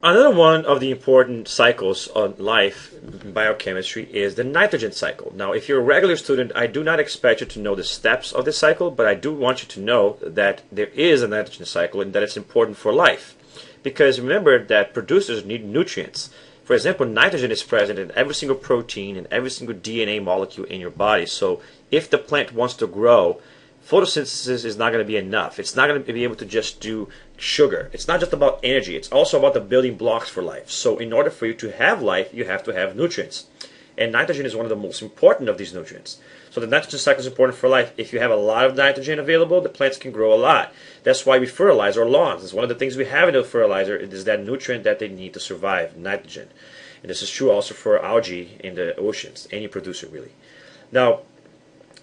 Another one of the important cycles on life in biochemistry is the nitrogen cycle. Now, if you're a regular student, I do not expect you to know the steps of this cycle, but I do want you to know that there is a nitrogen cycle and that it's important for life. Because remember that producers need nutrients. For example, nitrogen is present in every single protein and every single DNA molecule in your body. So if the plant wants to grow, photosynthesis is not going to be enough. It's not going to be able to just do sugar. It's not just about energy. It's also about the building blocks for life. So in order for you to have life, you have to have nutrients. And nitrogen is one of the most important of these nutrients. So the nitrogen cycle is important for life. If you have a lot of nitrogen available, the plants can grow a lot. That's why we fertilize our lawns. It's one of the things we have in the fertilizer. It is that nutrient that they need to survive, nitrogen. And this is true also for algae in the oceans, any producer really. Now,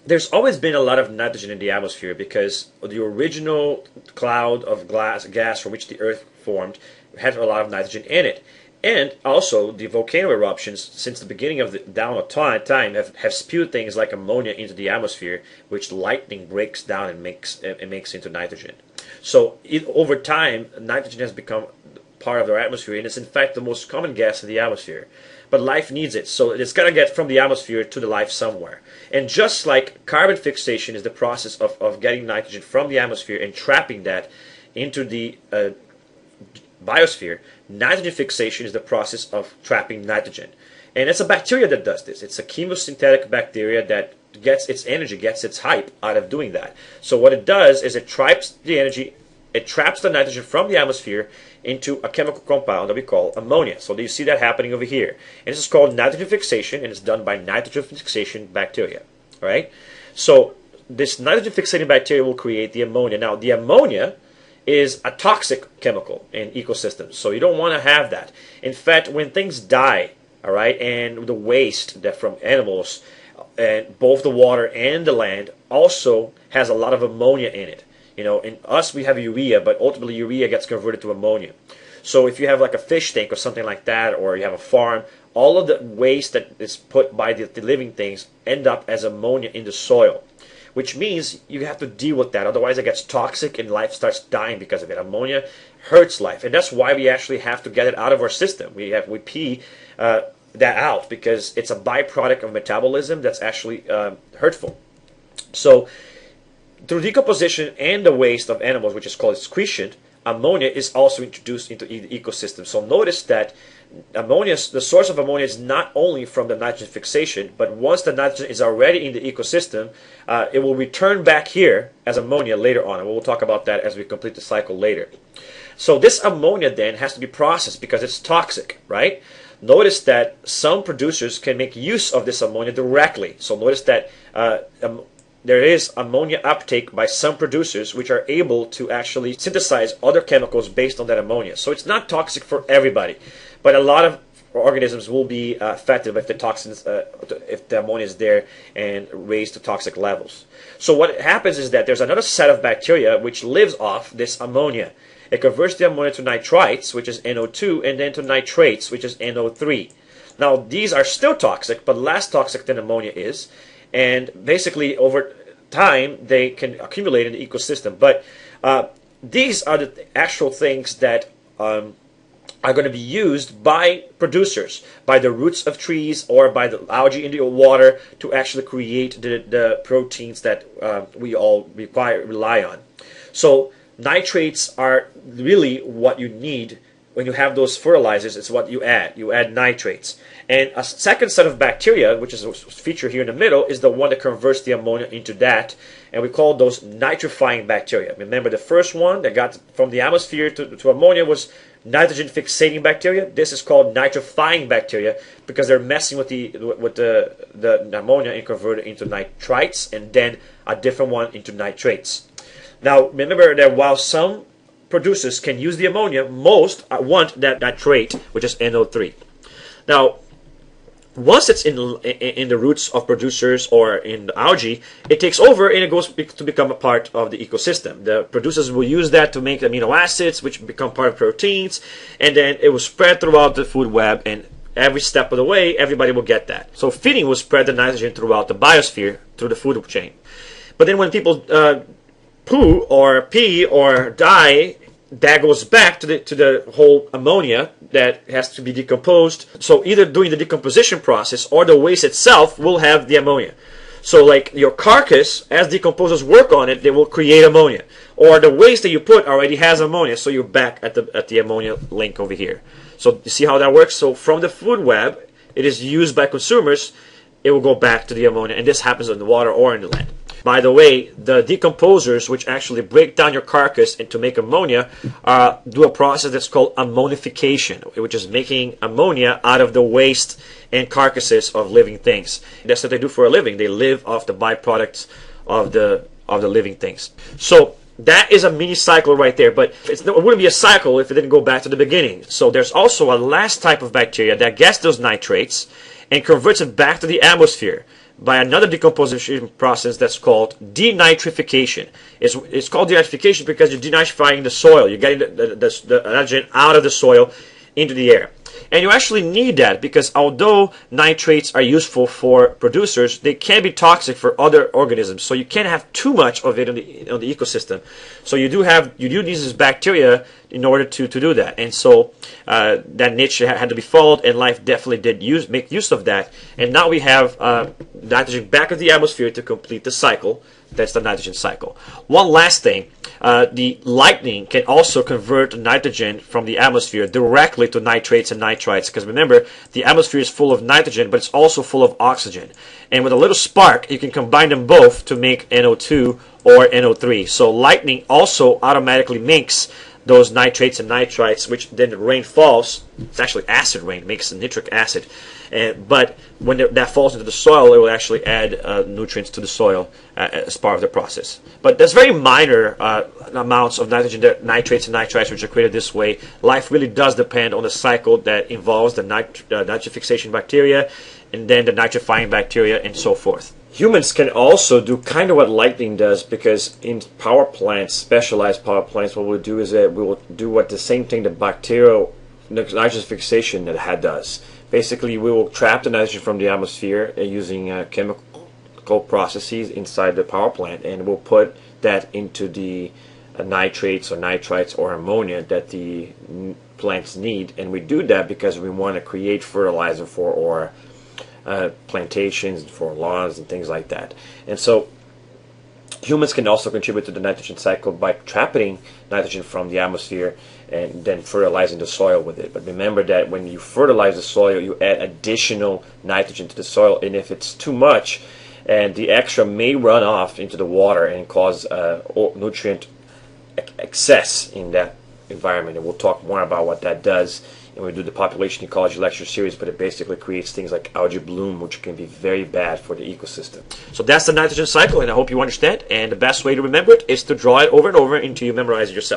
there's always been a lot of nitrogen in the atmosphere because the original cloud of gas from which the Earth formed had a lot of nitrogen in it. And also, the volcano eruptions since the beginning of the dawn of time have spewed things like ammonia into the atmosphere, which lightning breaks down and makes into nitrogen. So over time, nitrogen has become part of our atmosphere, and it's in fact the most common gas in the atmosphere. But life needs it, so it's got to get from the atmosphere to the life somewhere. And just like carbon fixation is the process of getting nitrogen from the atmosphere and trapping that into the biosphere, nitrogen fixation is the process of trapping nitrogen. And it's a bacteria that does this. It's a chemosynthetic bacteria that gets its energy, gets its hype out of doing that. So what it does is it traps the energy, it traps the nitrogen from the atmosphere into a chemical compound that we call ammonia. So you see that happening over here. And this is called nitrogen fixation, and it's done by nitrogen fixation bacteria. All right? So this nitrogen fixating bacteria will create the ammonia. Now, the ammonia is a toxic chemical in ecosystems, so you don't want to have that. In fact, when things die, all right, and the waste that from animals, and both the water and the land also has a lot of ammonia in it. You know, in us we have urea, but ultimately urea gets converted to ammonia. So if you have like a fish tank or something like that, or you have a farm, all of the waste that is put by the living things end up as ammonia in the soil, which means you have to deal with that. Otherwise it gets toxic and life starts dying because of it. Ammonia hurts life, and that's why we actually have to get it out of our system. We pee that out because it's a byproduct of metabolism that's actually hurtful. So through decomposition and the waste of animals, which is called excretion, ammonia is also introduced into the ecosystem. So notice that ammonia, the source of ammonia is not only from the nitrogen fixation, but once the nitrogen is already in the ecosystem, it will return back here as ammonia later on. And we'll talk about that as we complete the cycle later. So this ammonia then has to be processed because it's toxic, right? Notice that some producers can make use of this ammonia directly. So notice that there is ammonia uptake by some producers which are able to actually synthesize other chemicals based on that ammonia. So it's not toxic for everybody, but a lot of organisms will be affected if the toxins, if the ammonia is there and raised to toxic levels. So what happens is that there's another set of bacteria which lives off this ammonia. It converts the ammonia to nitrites, which is NO2, and then to nitrates, which is NO3. Now these are still toxic, but less toxic than ammonia is. And basically, over time, they can accumulate in the ecosystem. But these are the actual things that are going to be used by producers, by the roots of trees or by the algae in the water to actually create the proteins that we all rely on. So nitrates are really what you need when you have those fertilizers. It's what you add. You add nitrates. And a second set of bacteria, which is featured here in the middle, is the one that converts the ammonia into that. And we call those nitrifying bacteria. Remember, the first one that got from the atmosphere to ammonia was nitrogen fixating bacteria. This is called nitrifying bacteria because they're messing with the ammonia and convert it into nitrites, and then a different one into nitrates. Now, remember that while some producers can use the ammonia, most want that nitrate, which is NO3. Now, once it's in the roots of producers or in the algae, it takes over and it goes to become a part of the ecosystem. The producers will use that to make amino acids, which become part of proteins, and then it will spread throughout the food web, and every step of the way, everybody will get that. So feeding will spread the nitrogen throughout the biosphere, through the food chain. But then when people poo or pee or die that goes back to the whole ammonia that has to be decomposed. So either during the decomposition process or the waste itself will have the ammonia. So like your carcass, as decomposers work on it, they will create ammonia. Or the waste that you put already has ammonia, so you're back at the ammonia link over here. So you see how that works? So from the food web, it is used by consumers, it will go back to the ammonia, and this happens in the water or in the land. By the way, the decomposers, which actually break down your carcass and to make ammonia, do a process that's called ammonification, which is making ammonia out of the waste and carcasses of living things. That's what they do for a living. They live off the byproducts of the living things. So that is a mini cycle right there, but it wouldn't be a cycle if it didn't go back to the beginning. So there's also a last type of bacteria that gets those nitrates and converts it back to the atmosphere by another decomposition process that's called denitrification. It's called denitrification because you're denitrifying the soil. You're getting the nitrogen out of the soil into the air. And you actually need that because although nitrates are useful for producers, they can be toxic for other organisms. So you can't have too much of it on the ecosystem. So you do need this bacteria in order to do that. And so that niche had to be followed, and life definitely did make use of that. And now we have nitrogen back of the atmosphere to complete the cycle. That's the nitrogen cycle. One last thing, the lightning can also convert nitrogen from the atmosphere directly to nitrates and nitrites, because remember, the atmosphere is full of nitrogen, but it's also full of oxygen. And with a little spark, you can combine them both to make NO2 or NO3. So lightning also automatically makes those nitrates and nitrites, which then the rain falls. It's actually acid rain, makes nitric acid. But when that falls into the soil, it will actually add nutrients to the soil as part of the process. But there's very minor amounts of nitrogen, nitrates and nitrites, which are created this way. Life really does depend on the cycle that involves the nitrifixation bacteria and then the nitrifying bacteria and so forth. Humans can also do kind of what lightning does, because in power plants, specialized power plants, what we'll do is that we will do the same thing the bacterial nitrogen fixation that does. Basically, we will trap the nitrogen from the atmosphere using chemical processes inside the power plant, and we'll put that into the nitrates or nitrites or ammonia that the plants need. And we do that because we want to create fertilizer for our plantations, for lawns and things like that. And so humans can also contribute to the nitrogen cycle by trapping nitrogen from the atmosphere and then fertilizing the soil with it. But remember that when you fertilize the soil, you add additional nitrogen to the soil, and if it's too much, and the extra may run off into the water and cause nutrient excess in that environment. And we'll talk more about what that does when we do the population ecology lecture series, but it basically creates things like algae bloom, which can be very bad for the ecosystem. So that's the nitrogen cycle, and I hope you understand. And the best way to remember it is to draw it over and over until you memorize it yourself.